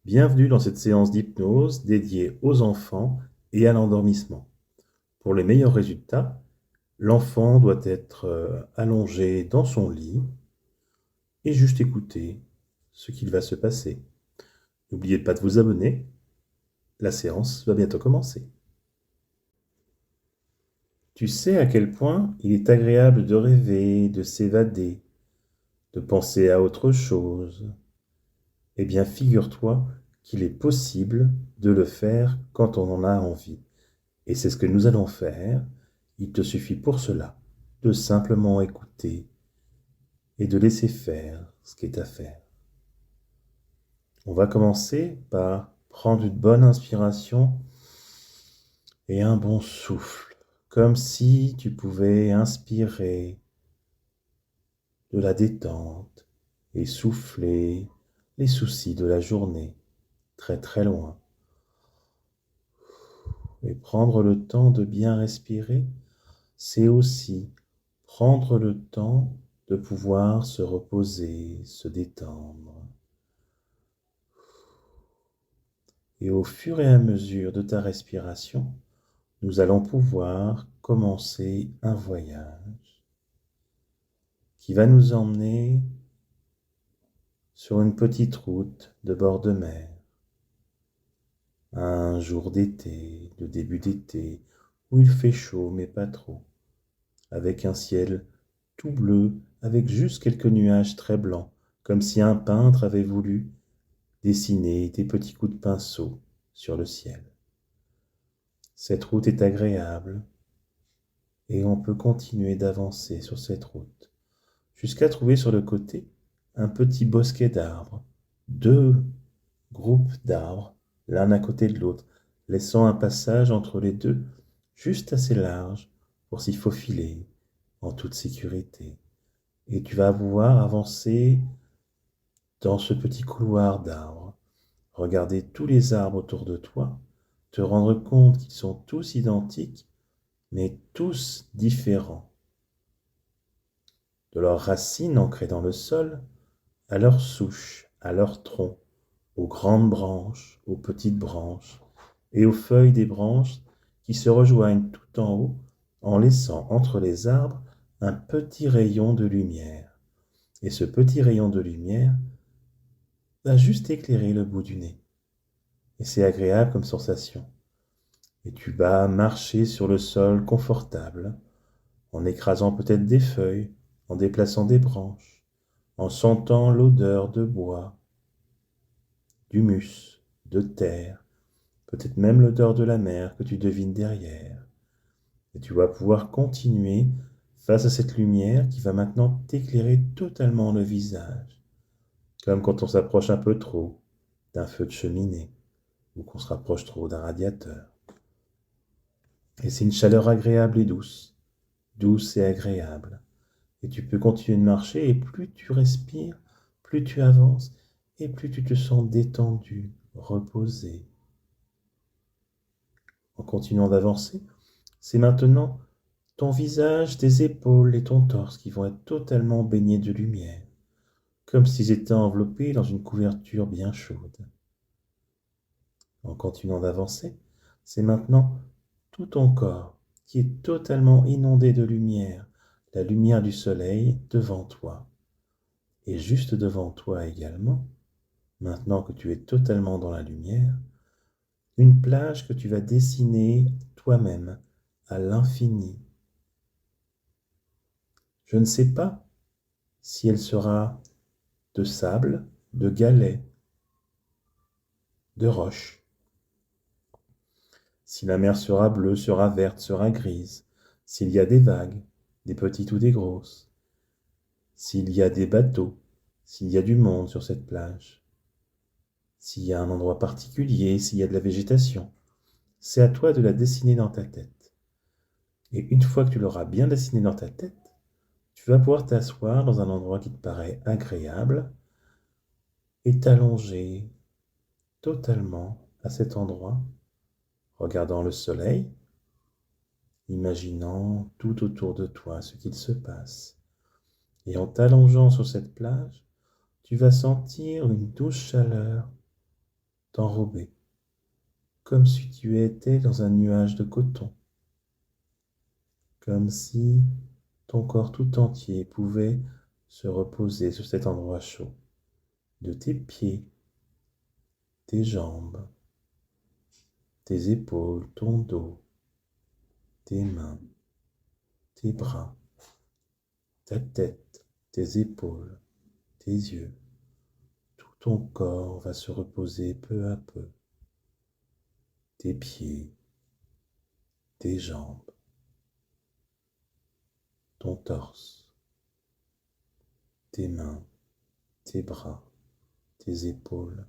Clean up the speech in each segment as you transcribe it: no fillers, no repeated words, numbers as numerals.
Bienvenue dans cette séance d'hypnose dédiée aux enfants et à l'endormissement. Pour les meilleurs résultats, l'enfant doit être allongé dans son lit et juste écouter ce qu'il va se passer. N'oubliez pas de vous abonner, la séance va bientôt commencer. Tu sais à quel point il est agréable de rêver, de s'évader, de penser à autre chose. Eh bien, figure-toi qu'il est possible de le faire quand on en a envie. Et c'est ce que nous allons faire. Il te suffit pour cela de simplement écouter et de laisser faire ce qui est à faire. On va commencer par prendre une bonne inspiration et un bon souffle, comme si tu pouvais inspirer de la détente et souffler les soucis de la journée très très loin. Et prendre le temps de bien respirer, c'est aussi prendre le temps de pouvoir se reposer, se détendre. Et au fur et à mesure de ta respiration, nous allons pouvoir commencer un voyage qui va nous emmener sur une petite route de bord de mer. Un jour d'été, de début d'été, où il fait chaud mais pas trop, avec un ciel tout bleu, avec juste quelques nuages très blancs, comme si un peintre avait voulu dessiner des petits coups de pinceau sur le ciel. Cette route est agréable et on peut continuer d'avancer sur cette route jusqu'à trouver sur le côté un petit bosquet d'arbres, deux groupes d'arbres, l'un à côté de l'autre, laissant un passage entre les deux juste assez large pour s'y faufiler en toute sécurité. Et tu vas pouvoir avancer dans ce petit couloir d'arbres, regarder tous les arbres autour de toi, te rendre compte qu'ils sont tous identiques, mais tous différents. De leurs racines ancrées dans le sol, à leurs souches, à leurs troncs, aux grandes branches, aux petites branches, et aux feuilles des branches qui se rejoignent tout en haut en laissant entre les arbres un petit rayon de lumière. Et ce petit rayon de lumière va juste éclairer le bout du nez. Et c'est agréable comme sensation. Et tu vas marcher sur le sol confortable, en écrasant peut-être des feuilles, en déplaçant des branches, en sentant l'odeur de bois, d'humus, de terre, peut-être même l'odeur de la mer que tu devines derrière. Et tu vas pouvoir continuer face à cette lumière qui va maintenant t'éclairer totalement le visage, comme quand on s'approche un peu trop d'un feu de cheminée ou qu'on se rapproche trop d'un radiateur. Et c'est une chaleur agréable et douce, douce et agréable. Et tu peux continuer de marcher et plus tu respires, plus tu avances et plus tu te sens détendu, reposé. En continuant d'avancer, c'est maintenant ton visage, tes épaules et ton torse qui vont être totalement baignés de lumière, comme s'ils étaient enveloppés dans une couverture bien chaude. En continuant d'avancer, c'est maintenant tout ton corps qui est totalement inondé de lumière, la lumière du soleil devant toi. Et juste devant toi également, maintenant que tu es totalement dans la lumière, une plage que tu vas dessiner toi-même à l'infini. Je ne sais pas si elle sera de sable, de galets, de roches. Si la mer sera bleue, sera verte, sera grise. S'il y a des vagues, des petites ou des grosses. S'il y a des bateaux, s'il y a du monde sur cette plage. S'il y a un endroit particulier, s'il y a de la végétation. C'est à toi de la dessiner dans ta tête. Et une fois que tu l'auras bien dessiné dans ta tête, tu vas pouvoir t'asseoir dans un endroit qui te paraît agréable et t'allonger totalement à cet endroit, regardant le soleil, imaginant tout autour de toi ce qu'il se passe. Et en t'allongeant sur cette plage, tu vas sentir une douce chaleur t'enrober, comme si tu étais dans un nuage de coton, comme si ton corps tout entier pouvait se reposer sur cet endroit chaud, de tes pieds, tes jambes, tes épaules, ton dos, tes mains, tes bras, ta tête, tes épaules, tes yeux. Tout ton corps va se reposer peu à peu. Tes pieds, tes jambes, ton torse, tes mains, tes bras, tes épaules,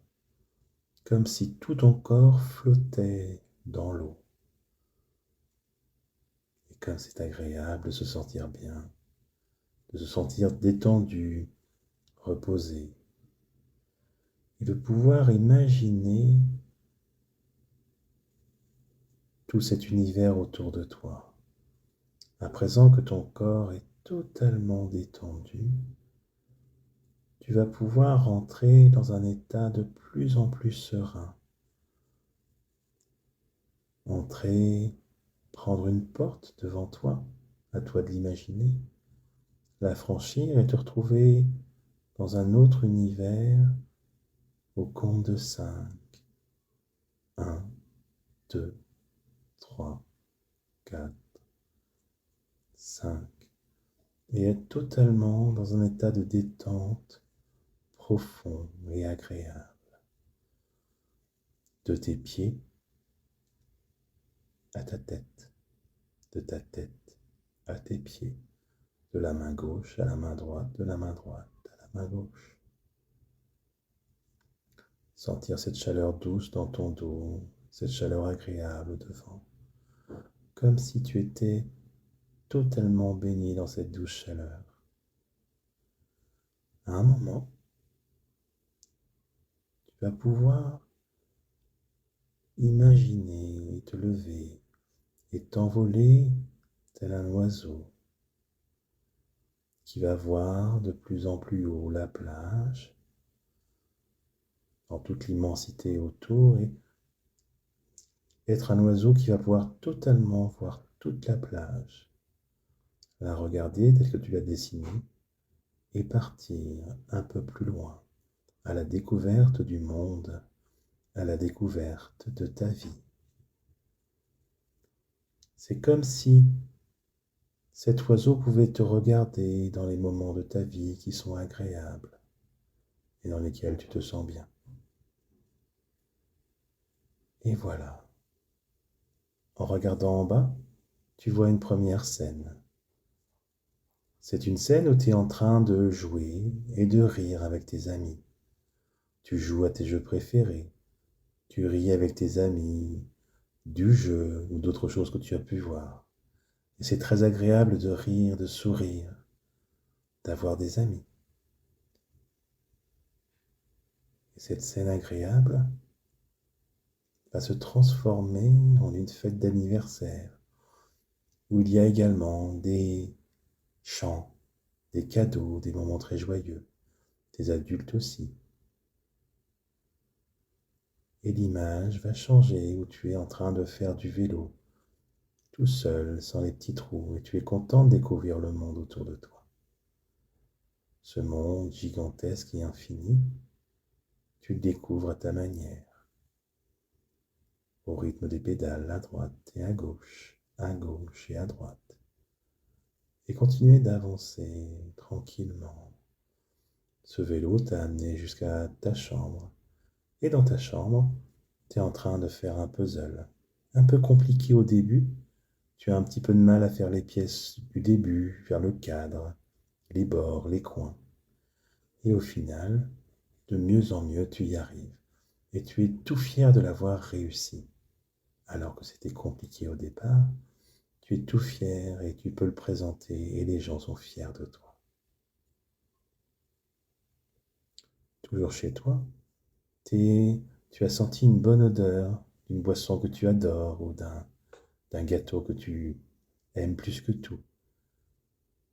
comme si tout ton corps flottait dans l'eau. Et comme c'est agréable de se sentir bien, de se sentir détendu, reposé, et de pouvoir imaginer tout cet univers autour de toi. À présent que ton corps est totalement détendu, tu vas pouvoir rentrer dans un état de plus en plus serein. Entrer, prendre une porte devant toi, à toi de l'imaginer, la franchir et te retrouver dans un autre univers au compte de 5. 1, 2, 3, 4, 5. Et être totalement dans un état de détente profond et agréable. De tes pieds à ta tête, de ta tête à tes pieds, de la main gauche à la main droite, de la main droite à la main gauche. Sentir cette chaleur douce dans ton dos, cette chaleur agréable au devant, comme si tu étais totalement baigné dans cette douce chaleur. À un moment, tu vas pouvoir imaginer te lever et t'envoler tel un oiseau qui va voir de plus en plus haut la plage, dans toute l'immensité autour, et être un oiseau qui va pouvoir totalement voir toute la plage, la regarder telle que tu l'as dessinée, et partir un peu plus loin, à la découverte du monde, à la découverte de ta vie. C'est comme si cet oiseau pouvait te regarder dans les moments de ta vie qui sont agréables et dans lesquels tu te sens bien. Et voilà. En regardant en bas, tu vois une première scène. C'est une scène où tu es en train de jouer et de rire avec tes amis. Tu joues à tes jeux préférés. Tu ris avec tes amis du jeu ou d'autres choses que tu as pu voir. Et c'est très agréable de rire, de sourire, d'avoir des amis. Et cette scène agréable va se transformer en une fête d'anniversaire, où il y a également des chants, des cadeaux, des moments très joyeux, des adultes aussi. Et l'image va changer où tu es en train de faire du vélo, tout seul, sans les petits trous, et tu es content de découvrir le monde autour de toi. Ce monde gigantesque et infini, tu le découvres à ta manière, au rythme des pédales à droite et à gauche et à droite. Et continuer d'avancer tranquillement. Ce vélo t'a amené jusqu'à ta chambre. Et dans ta chambre, tu es en train de faire un puzzle. Un peu compliqué au début. Tu as un petit peu de mal à faire les pièces du début, faire le cadre, les bords, les coins. Et au final, de mieux en mieux, tu y arrives. Et tu es tout fier de l'avoir réussi. Alors que c'était compliqué au départ, tu es tout fier et tu peux le présenter et les gens sont fiers de toi. Toujours chez toi, tu as senti une bonne odeur d'une boisson que tu adores ou d'un gâteau que tu aimes plus que tout.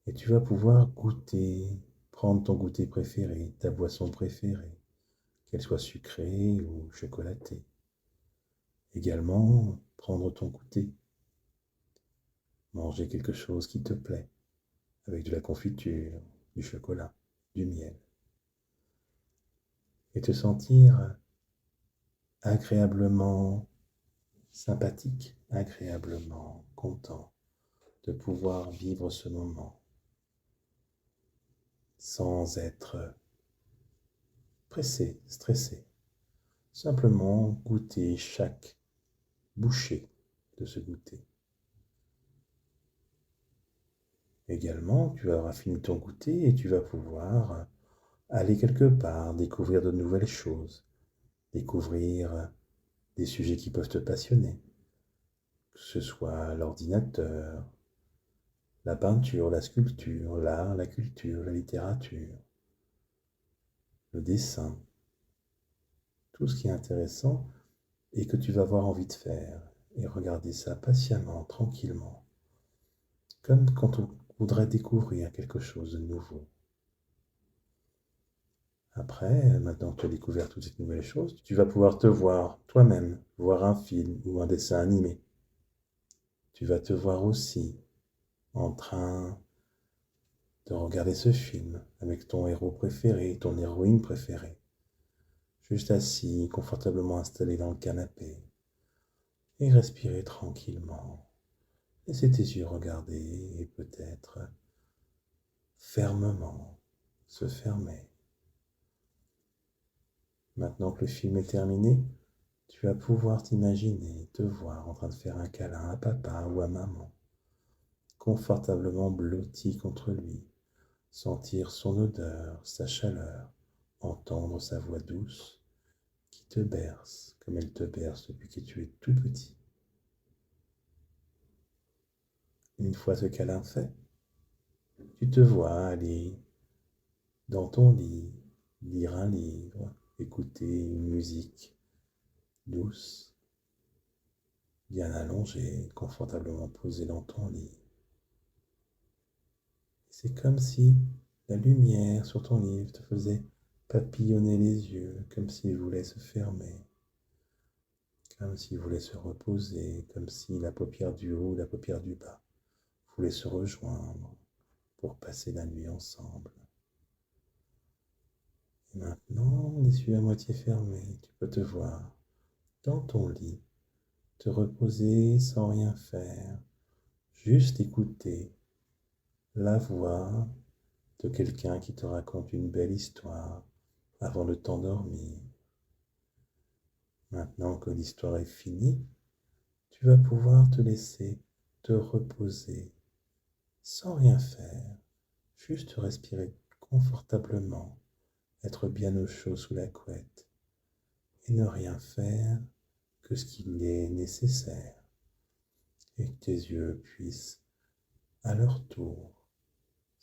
Et tu vas pouvoir goûter, prendre ton goûter préféré, ta boisson préférée, qu'elle soit sucrée ou chocolatée. Également, prendre ton goûter, manger quelque chose qui te plaît, avec de la confiture, du chocolat, du miel, et te sentir agréablement sympathique, agréablement content de pouvoir vivre ce moment sans être pressé, stressé. Simplement goûter chaque bouchée de ce goûter. Également, tu auras fini ton goûter et tu vas pouvoir aller quelque part, découvrir de nouvelles choses, découvrir des sujets qui peuvent te passionner, que ce soit l'ordinateur, la peinture, la sculpture, l'art, la culture, la littérature, le dessin, tout ce qui est intéressant et que tu vas avoir envie de faire, et regarder ça patiemment, tranquillement, comme quand on voudrait découvrir quelque chose de nouveau. Après, maintenant que tu as découvert toutes ces nouvelles choses, tu vas pouvoir te voir toi-même, voir un film ou un dessin animé. Tu vas te voir aussi en train de regarder ce film avec ton héros préféré, ton héroïne préférée, juste assis, confortablement installé dans le canapé, et respirer tranquillement. Laissez tes yeux regarder et peut-être fermement se fermer. Maintenant que le film est terminé, tu vas pouvoir t'imaginer, te voir en train de faire un câlin à papa ou à maman, confortablement blotti contre lui, sentir son odeur, sa chaleur, entendre sa voix douce qui te berce comme elle te berce depuis que tu es tout petit. Une fois ce câlin fait, tu te vois aller dans ton lit, lire un livre, écouter une musique douce, bien allongé, confortablement posé dans ton lit. C'est comme si la lumière sur ton livre te faisait papillonner les yeux, comme s'il voulait se fermer, comme s'il voulait se reposer, comme si la paupière du haut, la paupière du bas voulaient se rejoindre pour passer la nuit ensemble. Et maintenant, les yeux à moitié fermés, tu peux te voir dans ton lit, te reposer sans rien faire, juste écouter la voix de quelqu'un qui te raconte une belle histoire avant de t'endormir. Maintenant que l'histoire est finie, tu vas pouvoir te laisser te reposer sans rien faire, juste respirer confortablement, être bien au chaud sous la couette et ne rien faire que ce qu'il est nécessaire, et que tes yeux puissent à leur tour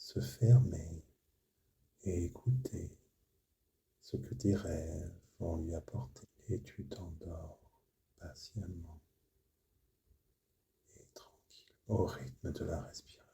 se fermer et écouter ce que tes rêves vont lui apporter. Et tu t'endors patiemment et tranquille au rythme de la respiration.